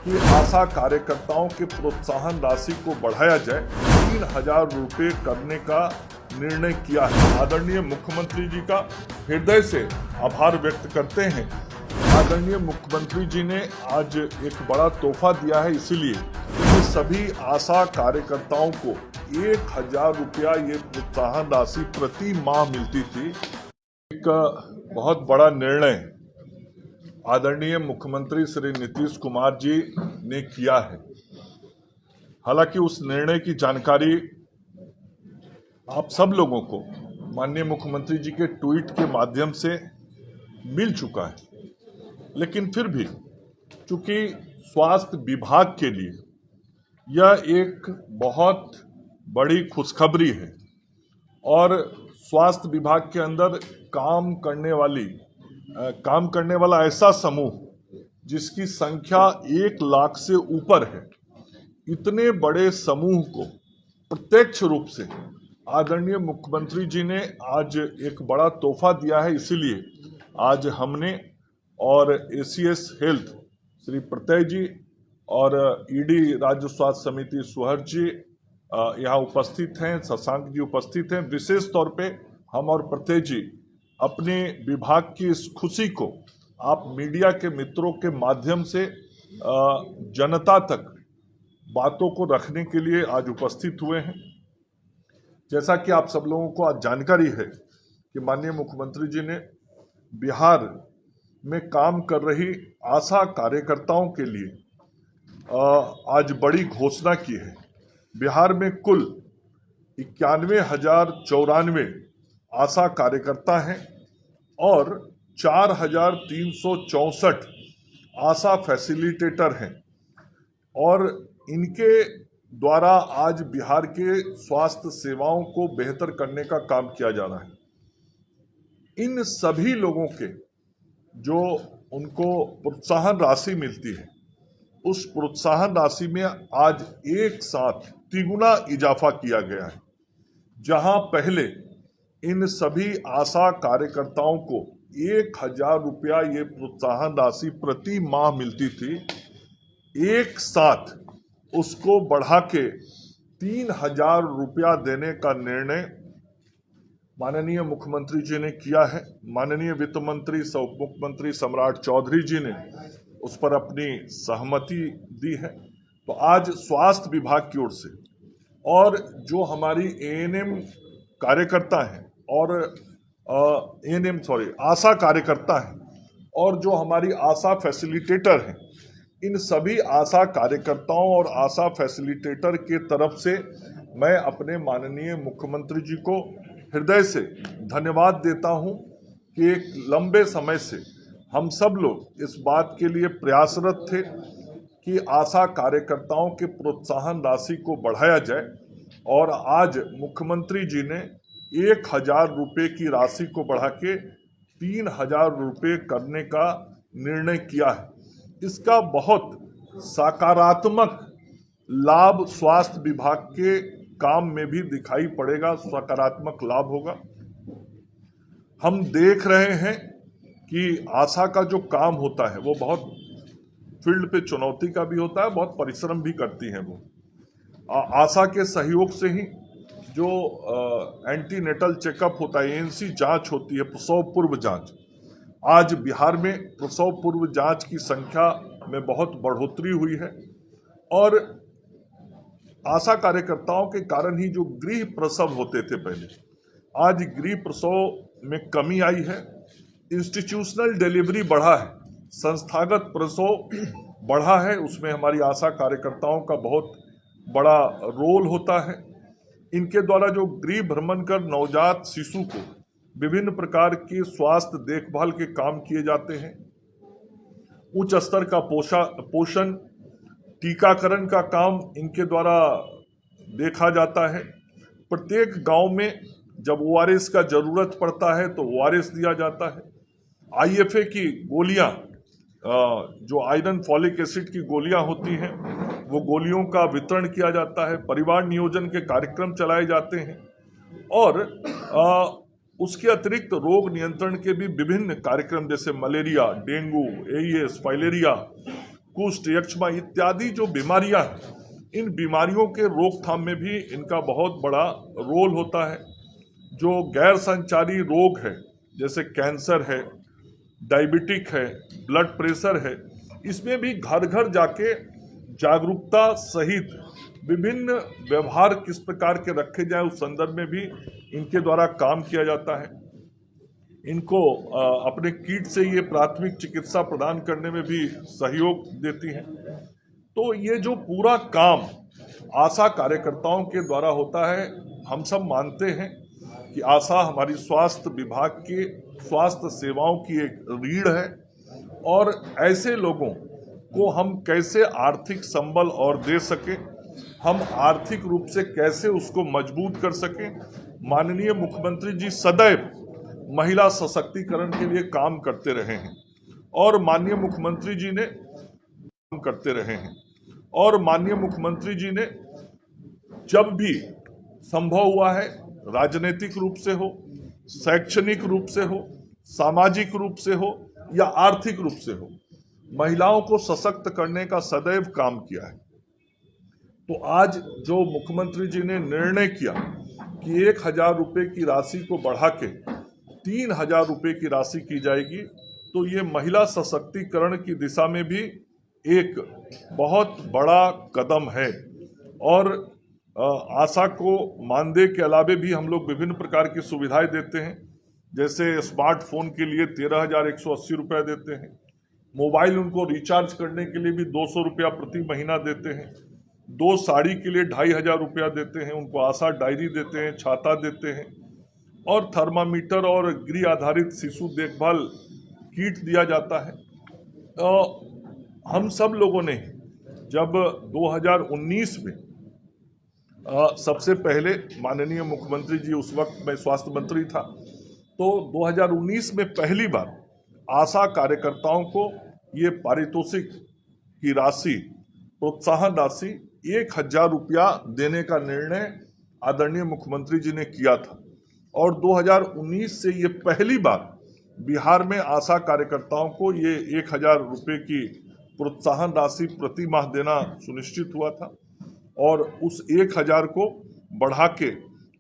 कि आशा कार्यकर्ताओं के प्रोत्साहन राशि को बढ़ाया जाए, 3,000 रुपये करने का निर्णय किया है। आदरणीय मुख्यमंत्री जी का हृदय से आभार व्यक्त करते हैं। आदरणीय मुख्यमंत्री जी ने आज एक बड़ा तोहफा दिया है, इसीलिए कि सभी आशा कार्यकर्ताओं को 1,000 रुपया ये प्रोत्साहन राशि प्रति माह मिलती थी। एक बहुत बड़ा निर्णय आदरणीय मुख्यमंत्री श्री नीतीश कुमार जी ने किया है। हालांकि उस निर्णय की जानकारी आप सब लोगों को माननीय मुख्यमंत्री जी के ट्वीट के माध्यम से मिल चुका है, लेकिन फिर भी चूंकि स्वास्थ्य विभाग के लिए यह एक बहुत बड़ी खुशखबरी है और स्वास्थ्य विभाग के अंदर काम करने वाला ऐसा समूह जिसकी संख्या 1 लाख से ऊपर है, इतने बड़े समूह को प्रत्यक्ष रूप से आदरणीय मुख्यमंत्री जी ने आज एक बड़ा तोहफा दिया है। इसीलिए आज हमने और एसीएस हेल्थ श्री प्रत्यय जी और ईडी राज्य स्वास्थ्य समिति सुहर जी यहाँ उपस्थित हैं, शशांक जी उपस्थित हैं। विशेष तौर पे हम और प्रत्यय जी अपने विभाग की इस खुशी को आप मीडिया के मित्रों के माध्यम से जनता तक बातों को रखने के लिए आज उपस्थित हुए हैं। जैसा कि आप सब लोगों को आज जानकारी है कि माननीय मुख्यमंत्री जी ने बिहार में काम कर रही आशा कार्यकर्ताओं के लिए आज बड़ी घोषणा की है। बिहार में कुल 91,094 आशा कार्यकर्ता हैं और 4,364 आशा फैसिलिटेटर हैं और इनके द्वारा आज बिहार के स्वास्थ्य सेवाओं को बेहतर करने का काम किया जा रहा है। इन सभी लोगों के जो उनको प्रोत्साहन राशि मिलती है, उस प्रोत्साहन राशि में आज एक साथ तिगुना इजाफा किया गया है। जहां पहले इन सभी आशा कार्यकर्ताओं को 1,000 रुपया ये प्रोत्साहन राशि प्रति माह मिलती थी, एक साथ उसको बढ़ा के 3,000 रुपया देने का निर्णय माननीय मुख्यमंत्री जी ने किया है। माननीय वित्त मंत्री सह उप मुख्यमंत्री सम्राट चौधरी जी ने उस पर अपनी सहमति दी है। तो आज स्वास्थ्य विभाग की ओर से और जो हमारी एएनएम कार्यकर्ता हैं और आशा कार्यकर्ता हैं और जो हमारी आशा फैसिलिटेटर हैं, इन सभी आशा कार्यकर्ताओं और आशा फैसिलिटेटर के तरफ से मैं अपने माननीय मुख्यमंत्री जी को हृदय से धन्यवाद देता हूं कि एक लंबे समय से हम सब लोग इस बात के लिए प्रयासरत थे कि आशा कार्यकर्ताओं के प्रोत्साहन राशि को बढ़ाया जाए और आज मुख्यमंत्री जी ने 1,000 रुपये की राशि को बढ़ा के 3,000 रुपये करने का निर्णय किया है। इसका बहुत सकारात्मक लाभ स्वास्थ्य विभाग के काम में भी दिखाई पड़ेगा, सकारात्मक लाभ होगा। हम देख रहे हैं कि आशा का जो काम होता है वो बहुत फील्ड पे चुनौती का भी होता है, बहुत परिश्रम भी करती हैं वो। आशा के सहयोग से ही जो एंटीनेटल चेकअप होता है, एएनसी जांच होती है, प्रसव पूर्व जांच, आज बिहार में प्रसव पूर्व जांच की संख्या में बहुत बढ़ोतरी हुई है और आशा कार्यकर्ताओं के कारण ही जो गृह प्रसव होते थे पहले, आज गृह प्रसव में कमी आई है। इंस्टीट्यूशनल डिलीवरी बढ़ा है, संस्थागत प्रसव बढ़ा है, उसमें हमारी आशा कार्यकर्ताओं का बहुत बड़ा रोल होता है। इनके द्वारा जो गृह भ्रमण कर नवजात शिशु को विभिन्न प्रकार के स्वास्थ्य देखभाल के काम किए जाते हैं। उच्च स्तर का पोषण टीकाकरण का काम इनके द्वारा देखा जाता है। प्रत्येक गांव में जब ओआरएस का जरूरत पड़ता है तो ओआरएस दिया जाता है। आईएफए की गोलियां, जो आयरन फॉलिक एसिड की गोलियां होती हैं, वो गोलियों का वितरण किया जाता है। परिवार नियोजन के कार्यक्रम चलाए जाते हैं और उसके अतिरिक्त रोग नियंत्रण के भी विभिन्न कार्यक्रम जैसे मलेरिया, डेंगू, एईएस, फाइलेरिया कुष्ठ, यक्ष्मा इत्यादि जो बीमारियां हैं, इन बीमारियों के रोकथाम में भी इनका बहुत बड़ा रोल होता है। जो गैर संचारी रोग है, जैसे कैंसर है, डायबिटिक है, ब्लड प्रेशर है, इसमें भी घर घर जाके जागरूकता सहित विभिन्न व्यवहार किस प्रकार के रखे जाए उस संदर्भ में भी इनके द्वारा काम किया जाता है। इनको अपने किट से ये प्राथमिक चिकित्सा प्रदान करने में भी सहयोग देती हैं। तो ये जो पूरा काम आशा कार्यकर्ताओं के द्वारा होता है, हम सब मानते हैं कि आशा हमारी स्वास्थ्य विभाग के स्वास्थ्य सेवाओं की एक रीढ़ है और ऐसे लोगों को हम कैसे आर्थिक संबल और दे सकें, हम आर्थिक रूप से कैसे उसको मजबूत कर सकें। माननीय मुख्यमंत्री जी सदैव महिला सशक्तिकरण के लिए काम करते रहे हैं और माननीय मुख्यमंत्री जी ने काम करते रहे हैं और माननीय मुख्यमंत्री जी ने जब भी संभव हुआ है, राजनीतिक रूप से हो, शैक्षणिक रूप से हो, सामाजिक रूप से हो या आर्थिक रूप से हो, महिलाओं को सशक्त करने का सदैव काम किया है। तो आज जो मुख्यमंत्री जी ने निर्णय किया कि 1,000 रुपये की राशि को बढ़ा के 3,000 रुपये की राशि की जाएगी, तो ये महिला सशक्तिकरण की दिशा में भी एक बहुत बड़ा कदम है। और आशा को मानदेय के अलावे भी हम लोग विभिन्न प्रकार की सुविधाएं देते हैं, जैसे स्मार्टफोन के लिए 13,180 रुपये देते हैं, मोबाइल उनको रिचार्ज करने के लिए भी 200 रुपया प्रति महीना देते हैं, 2 साड़ी के लिए 2,500 रुपया देते हैं, उनको आशा डायरी देते हैं, छाता देते हैं और थर्मामीटर और गृह आधारित शिशु देखभाल किट दिया जाता है। हम सब लोगों ने जब 2019 में सबसे पहले माननीय मुख्यमंत्री जी, उस वक्त मैं स्वास्थ्य मंत्री था, तो 2019 में पहली बार आशा कार्यकर्ताओं को ये पारितोषिक की राशि, प्रोत्साहन राशि 1,000 रुपया देने का निर्णय आदरणीय मुख्यमंत्री जी ने किया था और 2019 से ये पहली बार बिहार में आशा कार्यकर्ताओं को ये 1,000 रुपये की प्रोत्साहन राशि प्रति माह देना सुनिश्चित हुआ था और उस 1,000 को बढ़ा के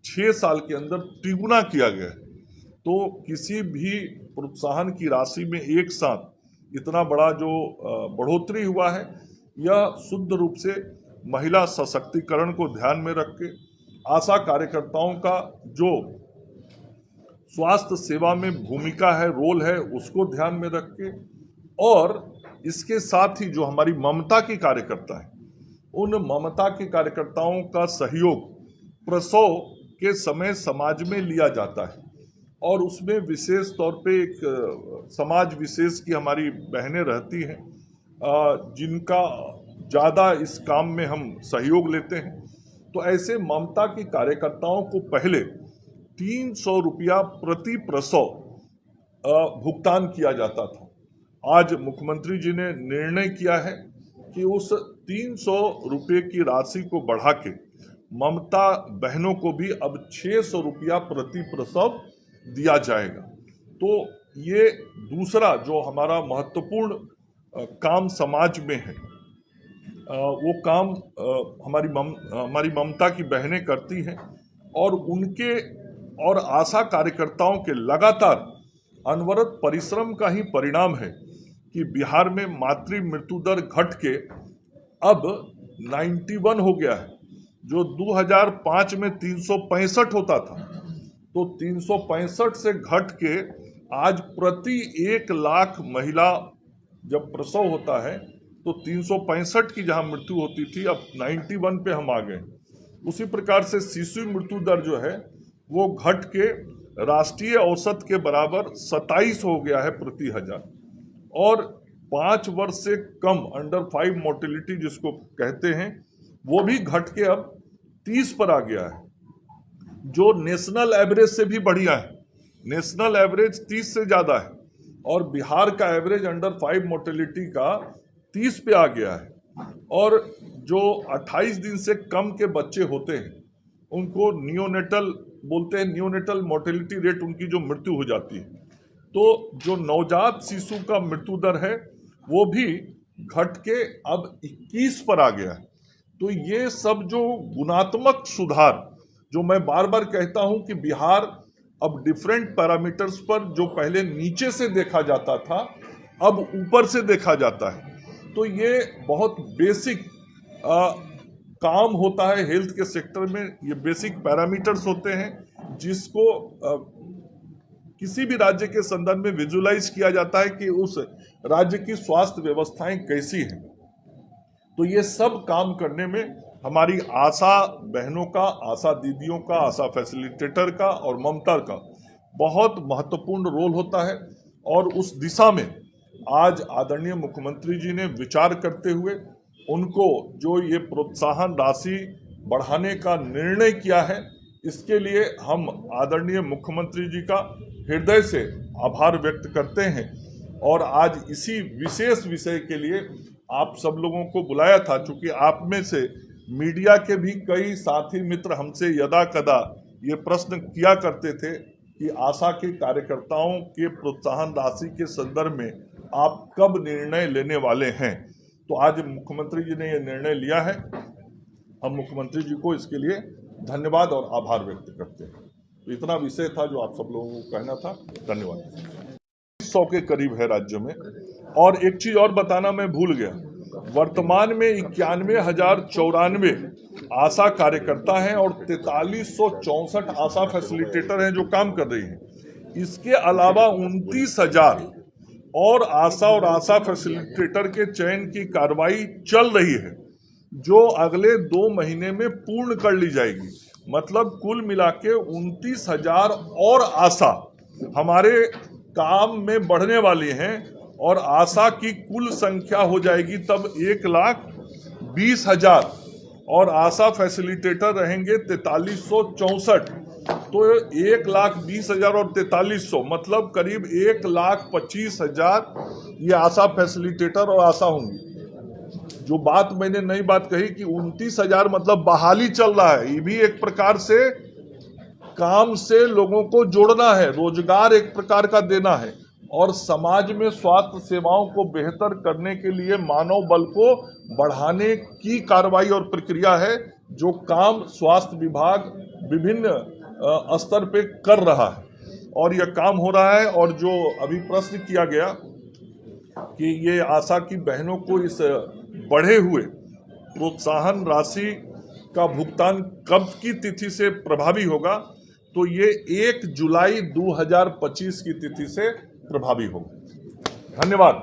6 साल के अंदर तिगुना किया गया है। तो किसी भी प्रोत्साहन की राशि में एक साथ इतना बड़ा जो बढ़ोतरी हुआ है, यह शुद्ध रूप से महिला सशक्तिकरण को ध्यान में रख के आशा कार्यकर्ताओं का जो स्वास्थ्य सेवा में भूमिका है, रोल है, उसको ध्यान में रख के और इसके साथ ही जो हमारी ममता की कार्यकर्ता है, उन ममता के कार्यकर्ताओं का सहयोग प्रसव के समय समाज में लिया जाता है और उसमें विशेष तौर पे एक समाज विशेष की हमारी बहनें रहती हैं जिनका ज़्यादा इस काम में हम सहयोग लेते हैं। तो ऐसे ममता की कार्यकर्ताओं को पहले 300 रुपया प्रति प्रसव भुगतान किया जाता था। आज मुख्यमंत्री जी ने निर्णय किया है कि उस 300 रुपये की राशि को बढ़ा के ममता बहनों को भी अब 600 रुपया प्रति प्रसव दिया जाएगा। तो ये दूसरा जो हमारा महत्वपूर्ण काम समाज में है, वो काम हमारी ममता की बहनें करती हैं और उनके और आशा कार्यकर्ताओं के लगातार अनवरत परिश्रम का ही परिणाम है कि बिहार में मातृ मृत्यु दर घट के अब 91 हो गया है। जो 2005 में 365 होता था, तो 365 से घट के आज प्रति 1 लाख महिला जब प्रसव होता है तो 365 की जहां मृत्यु होती थी, अब 91 पे हम आ गए। उसी प्रकार से शिशु मृत्यु दर जो है वो घट के राष्ट्रीय औसत के बराबर 27 हो गया है प्रति 1000 और 5 वर्ष से कम अंडर 5 मोर्टेलिटी जिसको कहते हैं, वो भी घट के अब 30 पर आ गया है, जो नेशनल एवरेज से भी बढ़िया है। नेशनल एवरेज 30 से ज़्यादा है और बिहार का एवरेज अंडर 5 मोर्टेलिटी का 30 पे आ गया है। और जो 28 दिन से कम के बच्चे होते हैं उनको नियोनेटल बोलते हैं, नियोनेटल मोर्टेलिटी रेट उनकी जो मृत्यु हो जाती है, तो जो नवजात शिशु का मृत्यु दर है वो भी घट के अब 21 पर आ गया है। तो ये सब जो गुणात्मक सुधार, जो मैं बार बार कहता हूं कि बिहार अब डिफरेंट पैरामीटर्स पर जो पहले नीचे से देखा जाता था अब ऊपर से देखा जाता है। तो ये बहुत बेसिक काम होता है हेल्थ के सेक्टर में। ये बेसिक पैरामीटर्स होते हैं जिसको किसी भी राज्य के संदर्भ में विजुलाइज किया जाता है कि उस राज्य की स्वास्थ्य व्यवस्थाएं कैसी हैं। तो ये सब काम करने में हमारी आशा बहनों का, आशा दीदियों का, आशा फैसिलिटेटर का और ममता का बहुत महत्वपूर्ण रोल होता है। और उस दिशा में आज आदरणीय मुख्यमंत्री जी ने विचार करते हुए उनको जो ये प्रोत्साहन राशि बढ़ाने का निर्णय किया है, इसके लिए हम आदरणीय मुख्यमंत्री जी का हृदय से आभार व्यक्त करते हैं। और आज इसी विशेष विषय के लिए आप सब लोगों को बुलाया था, चूंकि आप में से मीडिया के भी कई साथी मित्र हमसे यदा कदा ये प्रश्न किया करते थे कि आशा के कार्यकर्ताओं के प्रोत्साहन राशि के संदर्भ में आप कब निर्णय लेने वाले हैं। तो आज मुख्यमंत्री जी ने ये निर्णय लिया है। हम मुख्यमंत्री जी को इसके लिए धन्यवाद और आभार व्यक्त करते हैं। तो इतना विषय था जो आप सब लोगों को कहना था। धन्यवाद। 100 के करीब है राज्य में। और एक चीज और बताना मैं भूल गया, वर्तमान में 91,094 आशा कार्यकर्ता हैं और 4364 आशा फैसिलिटेटर हैं जो काम कर रही हैं। इसके अलावा 29,000 और आशा फैसिलिटेटर के चयन की कार्रवाई चल रही है जो अगले 2 महीने में पूर्ण कर ली जाएगी। मतलब कुल मिला के 29,000 और आशा हमारे काम में बढ़ने वाली हैं और आशा की कुल संख्या हो जाएगी तब 1,20,000 और आशा फैसिलिटेटर रहेंगे 4364। तो 1,20,000 और 4300 मतलब करीब 1,25,000 ये आशा फैसिलिटेटर और आशा होंगी। जो बात मैंने नई बात कही कि 29,000 मतलब बहाली चल रहा है, ये भी एक प्रकार से काम से लोगों को जोड़ना है, रोजगार एक प्रकार का देना है और समाज में स्वास्थ्य सेवाओं को बेहतर करने के लिए मानव बल को बढ़ाने की कार्रवाई और प्रक्रिया है जो काम स्वास्थ्य विभाग विभिन्न स्तर पे कर रहा है और यह काम हो रहा है। और जो अभी प्रश्न किया गया कि ये आशा की बहनों को इस बढ़े हुए प्रोत्साहन राशि का भुगतान कब की तिथि से प्रभावी होगा, तो ये 1 जुलाई 2025 की तिथि से प्रभावी होगा। धन्यवाद।